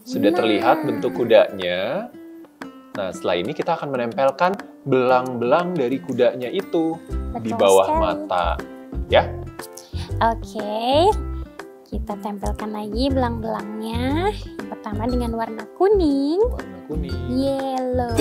Sudah terlihat bentuk kudanya. Nah, setelah ini kita akan menempelkan belang-belang dari kudanya itu di bawah mata, ya. Oke, kita tempelkan lagi belang-belangnya. Yang pertama dengan warna kuning. Warna kuning. Yellow.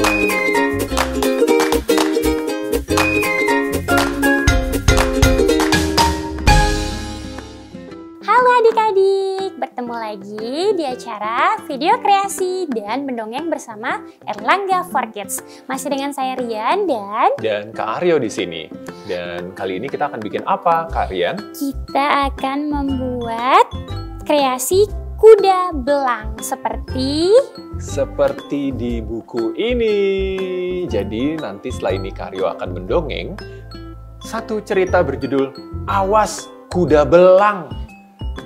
Halo adik-adik, bertemu lagi di acara video kreasi dan mendongeng bersama Erlangga for Kids. Masih dengan saya Rian dan Kak Aryo di sini. Dan kali ini kita akan bikin apa, Kak Rian? Kita akan membuat kreasi kuda belang seperti di buku ini. Jadi nanti setelah ini Kak Aryo akan mendongeng satu cerita berjudul Awas Kuda Belang.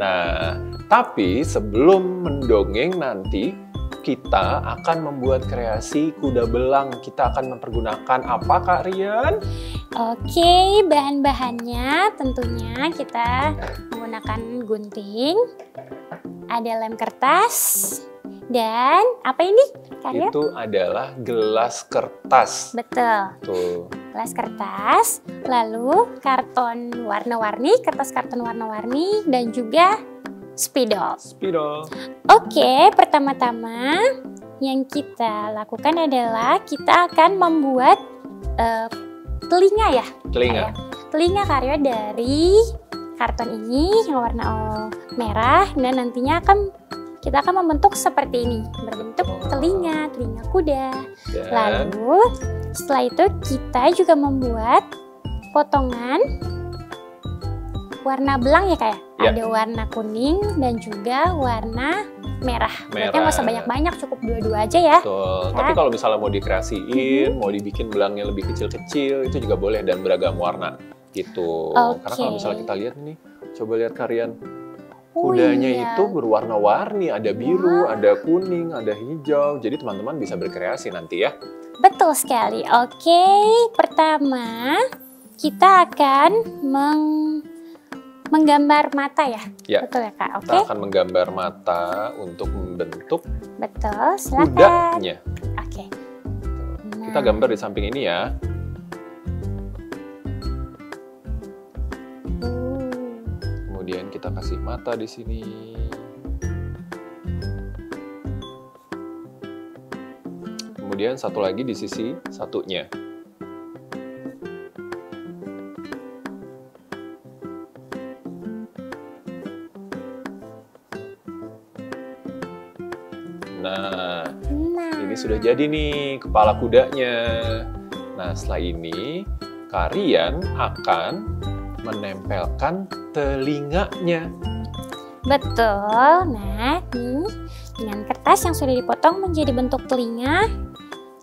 Nah, tapi sebelum mendongeng nanti kita akan membuat kreasi kuda belang. Kita akan mempergunakan apa, Kak Rian? Oke, bahan-bahannya tentunya kita menggunakan gunting, ada lem kertas, dan apa ini, Kak Rian? Itu adalah gelas kertas. Betul. Tuh. Gelas kertas, lalu karton warna-warni, kertas karton warna-warni, dan juga spidol. Oke, pertama-tama yang kita lakukan adalah kita akan membuat telinga ya. Telinga Karyo dari karton ini yang warna merah, dan nantinya kita akan membentuk seperti ini, berbentuk telinga kuda. Lalu setelah itu kita juga membuat potongan warna belang ya Kak ya? Ada warna kuning dan juga warna merah. Berarti nggak usah banyak-banyak, cukup dua-dua aja ya. Betul. Tapi kalau misalnya mau dikreasiin, mau dibikin belangnya lebih kecil-kecil, itu juga boleh dan beragam warna gitu. Karena kalau misalnya kita lihat nih, coba lihat Karian. Kudanya itu berwarna-warni, ada biru, ada kuning, ada hijau. Jadi teman-teman bisa berkreasi nanti ya. Betul sekali. Oke, pertama kita akan menggambar mata ya? Betul ya Kak? Oke. Kita akan menggambar mata untuk membentuk silakan. Kudanya. Oke. Kita gambar di samping ini ya. Kemudian kita kasih mata di sini. Kemudian satu lagi di sisi satunya. Nah, ini sudah jadi nih kepala kudanya. Nah, setelah ini Karian akan menempelkan telinganya. Betul. Nah, nih dengan kertas yang sudah dipotong menjadi bentuk telinga,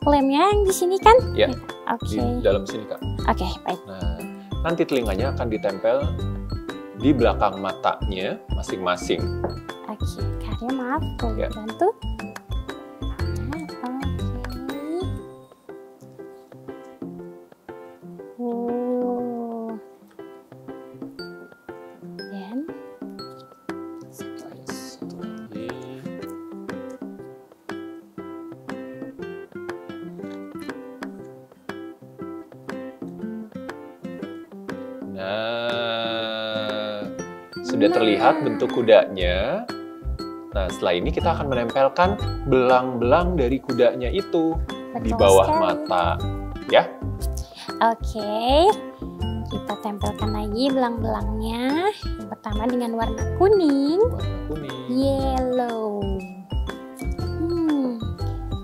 lemnya yang di sini kan? Ya. Oke. Di dalam sini Kak. Oke, baik. Nah, nanti telinganya akan ditempel di belakang matanya masing-masing. Oke, Karya maaf, boleh bantu? Nah, sudah terlihat bentuk kudanya. Nah, setelah ini kita akan menempelkan belang-belang dari kudanya itu di bawah mata, ya. Oke, kita tempelkan lagi belang-belangnya. Yang pertama dengan warna kuning. Yellow.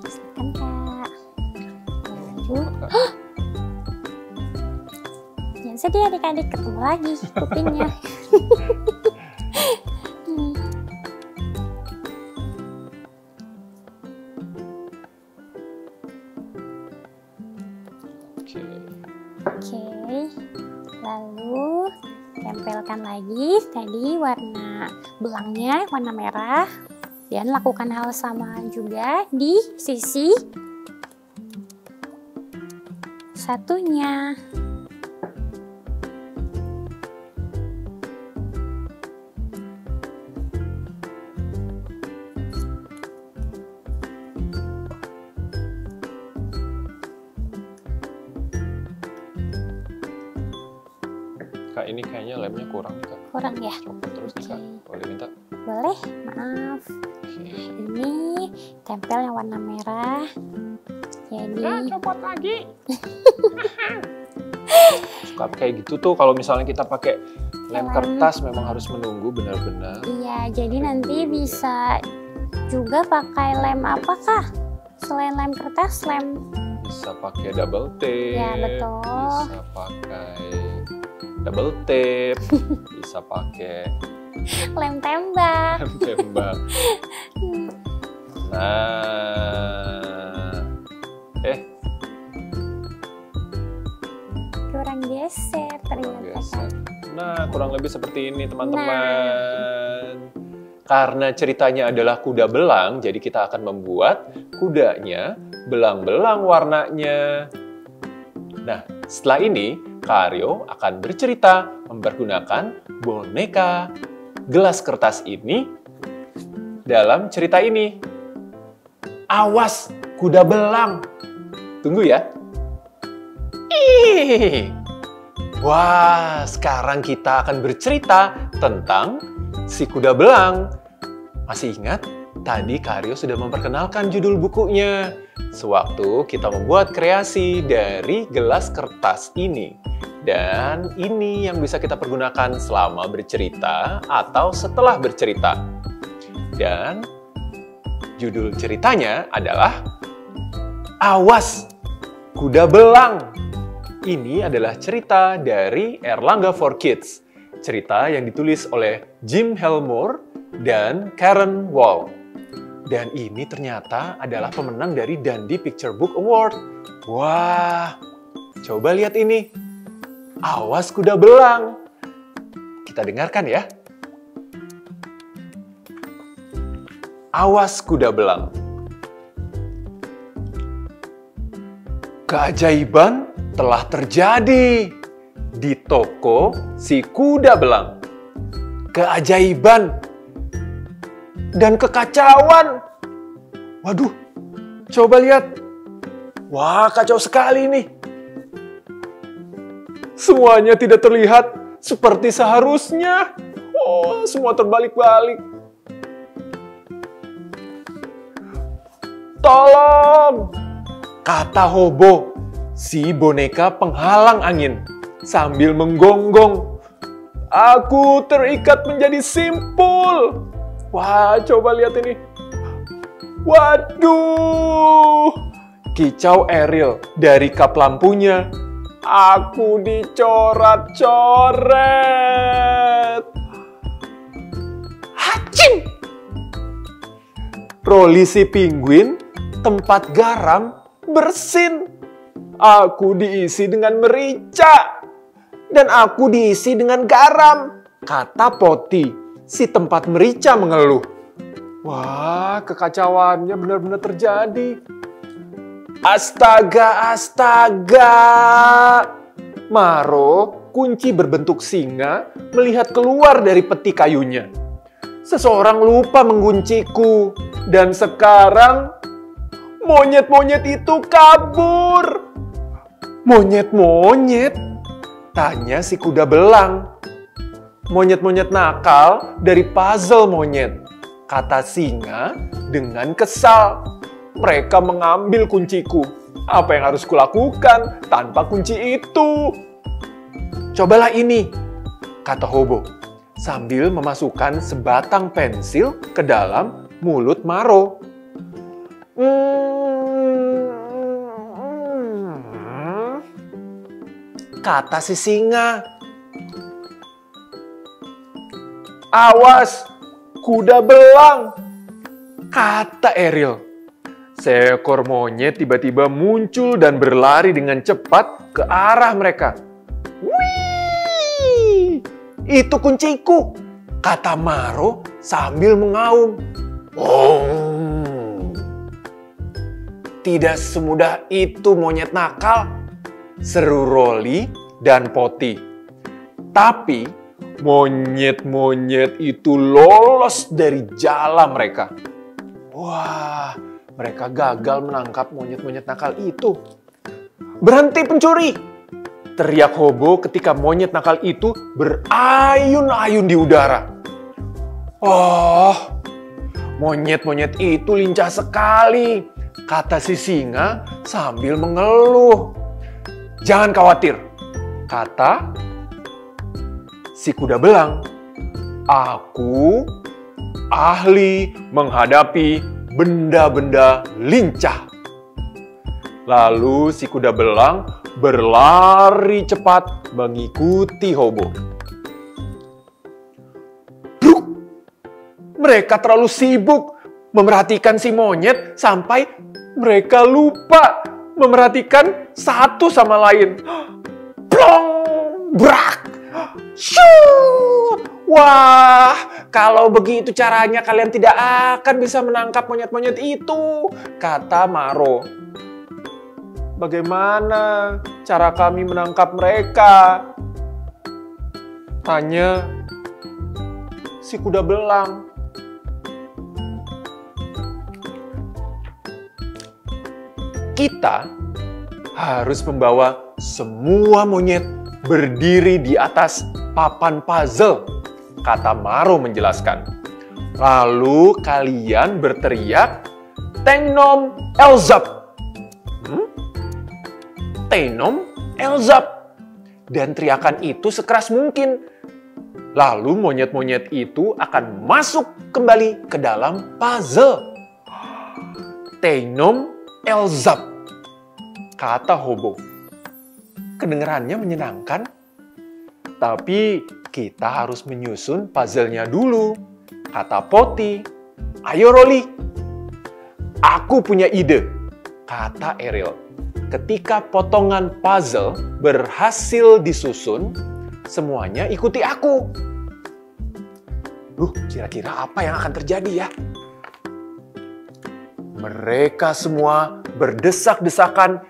Silakan Kak. Lalu, jangan sedih adik-adik, ketemu lagi kupingnya. Oke, lalu tempelkan lagi tadi warna belangnya warna merah, dan lakukan hal sama juga di sisi satunya. Kak, ini kayaknya lemnya kurang nih, Kak. Kurang ya? Copot terus nih, Kak. Boleh minta? Boleh, maaf. Oke. Ini tempel yang warna merah. Jadi Copot lagi. Suka kayak gitu tuh kalau misalnya kita pakai lem kertas memang harus menunggu benar-benar. iya, jadi nanti bisa juga pakai lem apa Kak? Selain lem kertas, lem Bisa pakai double tape. Ya, betul. Bisa pakai double tape. Bisa pakai lem tembak. lem tembak. Nah. Kurang geser ternyata Geser. Kak. Nah, kurang lebih seperti ini teman-teman. Karena ceritanya adalah kuda belang, jadi kita akan membuat kudanya belang-belang warnanya. Nah, setelah ini Kak Aryo akan bercerita mempergunakan boneka gelas kertas ini dalam cerita ini. Awas kuda belang. Tunggu ya. Wah, sekarang kita akan bercerita tentang si kuda belang. Masih ingat? Tadi Kak Aryo sudah memperkenalkan judul bukunya. Sewaktu kita membuat kreasi dari gelas kertas ini. Dan ini yang bisa kita pergunakan selama bercerita atau setelah bercerita. Dan judul ceritanya adalah Awas Kuda Belang. Ini adalah cerita dari Erlangga for Kids. Cerita yang ditulis oleh Jim Helmore dan Karen Wall. Dan ini ternyata adalah pemenang dari Dundee Picture Book Award. Wah, coba lihat ini. Awas Kuda Belang. Kita dengarkan ya. Awas Kuda Belang. Keajaiban telah terjadi di toko si kuda belang. Keajaiban dan kekacauan. Waduh, coba lihat. Wah, kacau sekali nih. Semuanya tidak terlihat seperti seharusnya. Oh, semua terbalik-balik. Tolong! Kata Hobo, si boneka penghalang angin, sambil menggonggong. Aku terikat menjadi simpul. Wah, coba lihat ini. Waduh! Kicau Ariel dari kap lampunya. Aku dicoret-coret. Hacim! Roli si penguin, tempat garam, bersin. Aku diisi dengan merica. Dan aku diisi dengan garam. Kata Poti, si tempat merica mengeluh. Wah, kekacauannya benar-benar terjadi. Astaga, astaga. Maro, kunci berbentuk singa, melihat keluar dari peti kayunya. Seseorang lupa mengunciku. Dan sekarang monyet-monyet itu kabur. Monyet-monyet? Tanya si kuda belang. Monyet-monyet nakal dari puzzle monyet. Kata singa dengan kesal. Mereka mengambil kunciku. Apa yang harus kulakukan tanpa kunci itu? Cobalah ini, kata Hobo. Sambil memasukkan sebatang pensil ke dalam mulut Maro. Kata si singa. Awas, kuda belang, kata Ariel. Seekor monyet tiba-tiba muncul dan berlari dengan cepat ke arah mereka. Wih, itu kunciku, kata Maro sambil mengaum. Oh, tidak semudah itu monyet nakal, seru Roli dan Poti. Tapi monyet-monyet itu lolos dari jala mereka. Wah, mereka gagal menangkap monyet-monyet nakal itu. Berhenti pencuri, teriak Hobo ketika monyet nakal itu berayun-ayun di udara. Oh, monyet-monyet itu lincah sekali, kata si singa sambil mengeluh. Jangan khawatir, kata si kuda belang. Aku ahli menghadapi benda-benda lincah. Lalu si kuda belang berlari cepat mengikuti Hobo. Bruk! Mereka terlalu sibuk memerhatikan si monyet sampai mereka lupa memerhatikan satu sama lain. Plong! Brak! Shoo! Wah, kalau begitu caranya kalian tidak akan bisa menangkap monyet-monyet itu, kata Maro. Bagaimana cara kami menangkap mereka? Tanya si kuda belang. Kita harus membawa semua monyet berdiri di atas papan puzzle, kata Maro menjelaskan. Lalu kalian berteriak, Tengnom Elzap. Tengnom Elzap. Dan teriakan itu sekeras mungkin. Lalu monyet-monyet itu akan masuk kembali ke dalam puzzle. Tengnom Elzap, kata Hobo. Kedengarannya menyenangkan, tapi kita harus menyusun puzzle-nya dulu, kata Poti. Ayo Roli. Aku punya ide, kata Ariel. Ketika potongan puzzle berhasil disusun, semuanya ikuti aku. Kira-kira apa yang akan terjadi ya? Mereka semua berdesak-desakan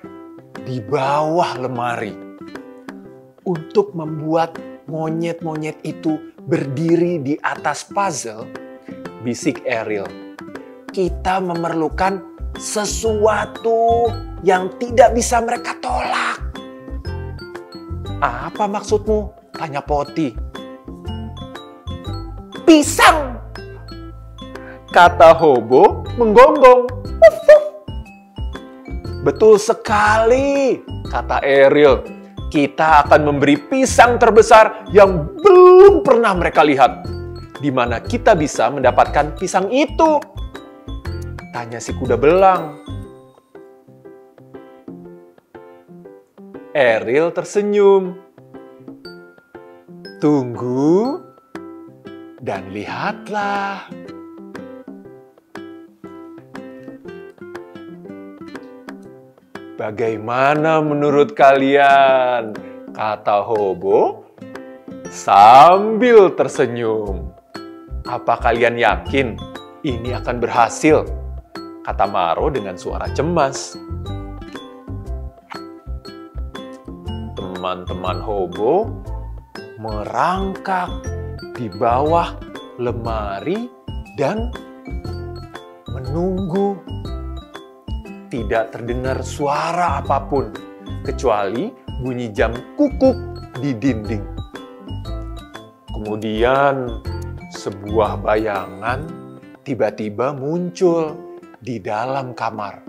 di bawah lemari untuk membuat monyet-monyet itu berdiri di atas puzzle. Bisik Ariel, kita memerlukan sesuatu yang tidak bisa mereka tolak. Apa maksudmu? Tanya Poti. Pisang, kata Hobo menggonggong. Betul sekali, kata Ariel. Kita akan memberi pisang terbesar yang belum pernah mereka lihat. Di mana kita bisa mendapatkan pisang itu? Tanya si kuda belang. Ariel tersenyum. Tunggu dan lihatlah. Bagaimana menurut kalian? Kata Hobo sambil tersenyum. Apa kalian yakin ini akan berhasil? Kata Maro dengan suara cemas. Teman-teman Hobo merangkak di bawah lemari dan menunggu. Tidak terdengar suara apapun, kecuali bunyi jam kukuk di dinding. Kemudian, sebuah bayangan tiba-tiba muncul di dalam kamar.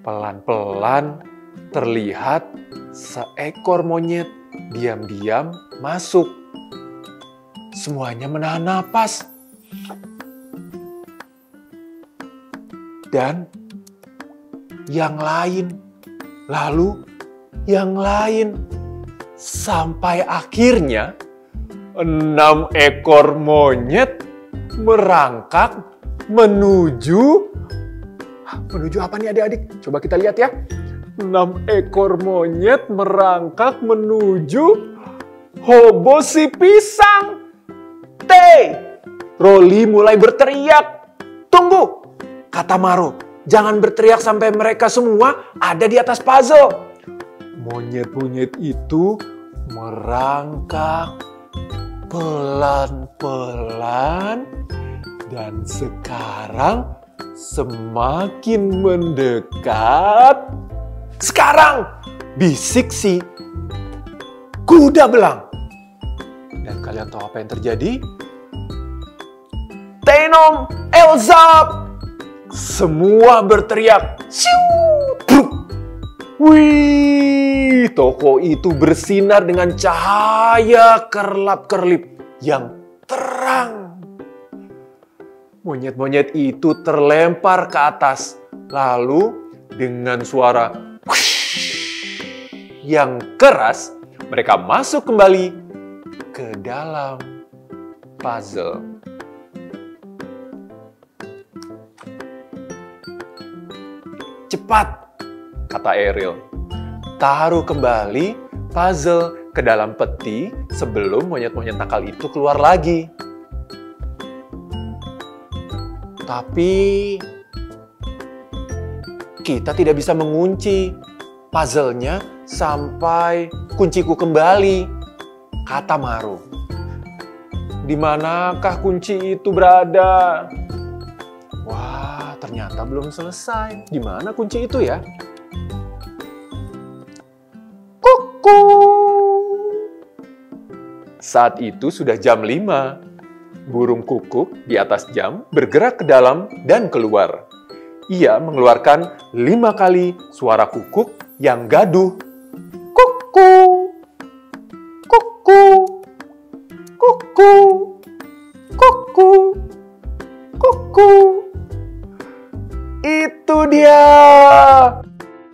Pelan-pelan terlihat seekor monyet diam-diam masuk. Semuanya menahan napas. Dan yang lain, lalu yang lain. Sampai akhirnya 6 ekor monyet merangkak menuju apa nih adik-adik? Coba kita lihat ya. 6 ekor monyet merangkak menuju Hobo si pisang. Roli mulai berteriak. Tunggu, kata Maro. Jangan berteriak sampai mereka semua ada di atas puzzle. Monyet-monyet itu merangkak pelan-pelan dan sekarang semakin mendekat. Sekarang bisik si kuda belang. Dan kalian tahu apa yang terjadi? Tenong, Elzab! Semua berteriak. Siu! Bruk! Wih, toko itu bersinar dengan cahaya kerlap-kerlip yang terang. Monyet-monyet itu terlempar ke atas. Lalu dengan suara yang keras, mereka masuk kembali ke dalam puzzle. Cepat, kata Ariel. Taruh kembali puzzle ke dalam peti sebelum monyet-monyet nakal itu keluar lagi. Tapi kita tidak bisa mengunci puzzle-nya sampai kunciku kembali, kata Maru. Di manakah kunci itu berada? Wah, ternyata belum selesai. Di mana kunci itu ya? Kuku. Saat itu sudah jam 5. Burung kukuk di atas jam bergerak ke dalam dan keluar. Ia mengeluarkan 5 kali suara kukuk yang gaduh. Kuku, kuku, kuku, kuku, kuku. Itu dia,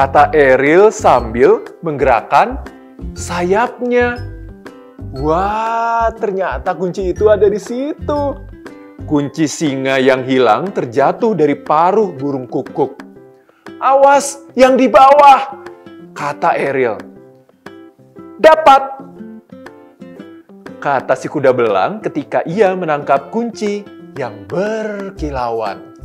kata Ariel sambil menggerakkan sayapnya. Wah, ternyata kunci itu ada di situ. Kunci singa yang hilang terjatuh dari paruh burung kukuk. Awas, yang di bawah, kata Ariel. Dapat, kata si kuda belang ketika ia menangkap kunci yang berkilauan.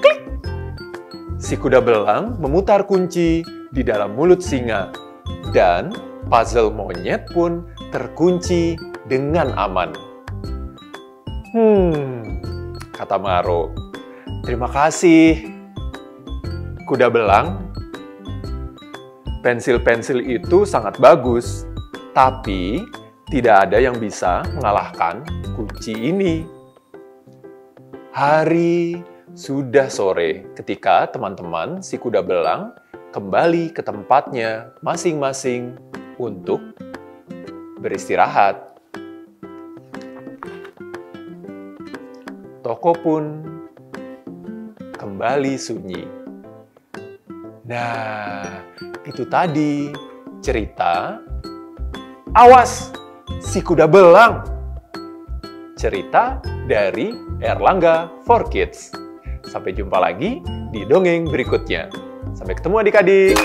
Klik! Si kuda belang memutar kunci di dalam mulut singa, dan puzzle monyet pun terkunci dengan aman. Kata Maro. Terima kasih, kuda belang. Pensil-pensil itu sangat bagus, tapi tidak ada yang bisa mengalahkan kunci ini. Hari sudah sore ketika teman-teman si kuda belang kembali ke tempatnya masing-masing untuk beristirahat. Toko pun kembali sunyi. Nah, itu tadi cerita Awas si Kuda Belang. Cerita dari Erlangga for Kids. Sampai jumpa lagi di dongeng berikutnya. Sampai ketemu adik-adik.